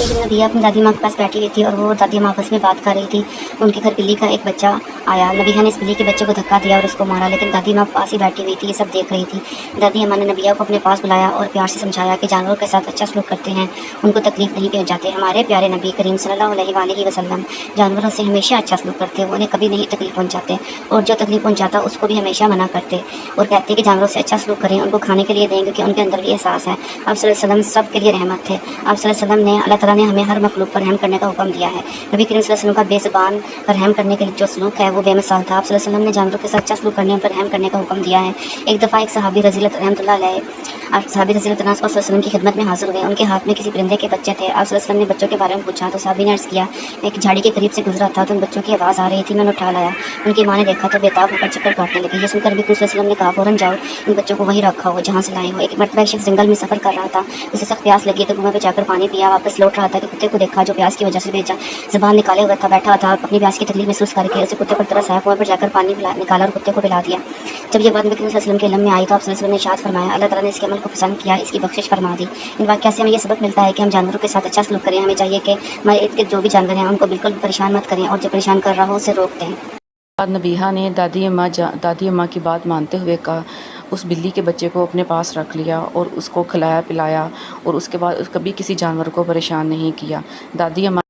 ایک دن نبیہ اپنی دادی ماں کے پاس بیٹھی ہوئی تھی اور وہ دادی ماں آپس میں بات کر رہی تھی. ان کے گھر بلی کا ایک بچہ آیا. نبیہ نے اس بلی کے بچے کو دھکا دیا اور اس کو مارا، لیکن دادی ماں پاس ہی بیٹھی ہوئی تھی، یہ سب دیکھ رہی تھی. دادی اماں نے نبیہ کو اپنے پاس بلایا اور پیار سے سمجھایا کہ جانوروں کے ساتھ اچھا سلوک کرتے ہیں، ان کو تکلیف نہیں پہنچاتے. ہمارے پیارے نبی کریم صلی اللہ علیہ وآلہ وسلم جانوروں سے ہمیشہ اچھا سلوک کرتے، وہ انہیں کبھی نہیں تکلیف پہنچاتے، اور جو تکلیف پہنچاتا اس کو بھی ہمیشہ منع کرتے اور کہتے کہ جانوروں سے اچھا سلوک کریں، ان کو کھانے کے لیے دیں، کیونکہ ان کے اندر بھی احساس ہے. آپ صلی اللہ علیہ وسلم سب کے لیے رحمت تھے. آپ صلی اللہ علیہ وسلم نے اللہ تعالیٰ نے ہمیں ہر مخلوق پر رحم کرنے کا حکم دیا ہے. نبی کریم صلی اللہ علیہ وسلم کا بے زبان پر رحم کرنے کے لیے جو سلوک ہے وہ بے مثال تھا. آپ صلی اللہ علیہ وسلم نے جانوروں کے ساتھ اچھا سلوک کرنے پر رحم کرنے کا حکم دیا ہے. ایک دفعہ ایک صحابی رضی اللہ رحمۃ اللہ علیہ صحابی رضی اللہ عنہ صلی اللہ علیہ وسلم کی خدمت میں حاضر ہوئے. ان کے ہاتھ میں کسی پرندے کے بچے تھے. آپ صلی اللہ علیہ وسلم نے بچوں کے بارے میں پوچھا تو صحابی نے عرض کیا، میں ایک جھاڑی کے قریب سے گزرا تھا تو ان بچوں کی آواز آ رہی تھی، میں نے اٹھا لایا. ان کی ماں نے دیکھا تو بےتاب ہو کر چکر کاٹنے لگی. یہ سن کر نبی صلی اللہ علیہ وسلم نے کہا، فوراً جاؤ ان بچوں کو وہیں رکھا ہو جہاں سے لائے ہو. ایک مرتبہ ایک شخص جنگل میں سفر کر رہا تھا، اسے سخت پیاس لگی تو کنویں پہ جا کر پانی پیا. واپس لوٹ رہا تھا کہ کتے کو دیکھا جو پیاس کی وجہ سے بھیجا زبان نکالے ہوا تھا، بیٹھا تھا. اپنی پیاس کی تکلیف محسوس کر کے اسے کتے پر ترس آیا، کنویں پر جا کر پانی نکالا اور کتے کو پلا دیا. جب یہ بات نبی صلی اللہ علیہ وسلم کے علم میں آئی تو آپ صلی اللہ علیہ وسلم نے ارشاد فرمایا، اللہ تعالیٰ نے اس کے عمل کو پسند کیا، اس کی بخشش فرما دی. ان واقعات سے ہمیں یہ سبق ملتا ہے کہ ہم جانوروں کے ساتھ اچھا سلوک کریں. ہمیں چاہیے کہ ہمارے ارد گرد جو بھی جانور ہیں ان کو بالکل پریشان مت کریں، اور جو پریشان کر رہا ہو اسے روک دیں. بعد نبیہہ نے دادی اماں کی بات مانتے ہوئے اس بلی کے بچے کو اپنے پاس رکھ لیا اور اس کو کھلایا پلایا، اور اس کے بعد کبھی کسی جانور کو پریشان نہیں کیا. دادی اماں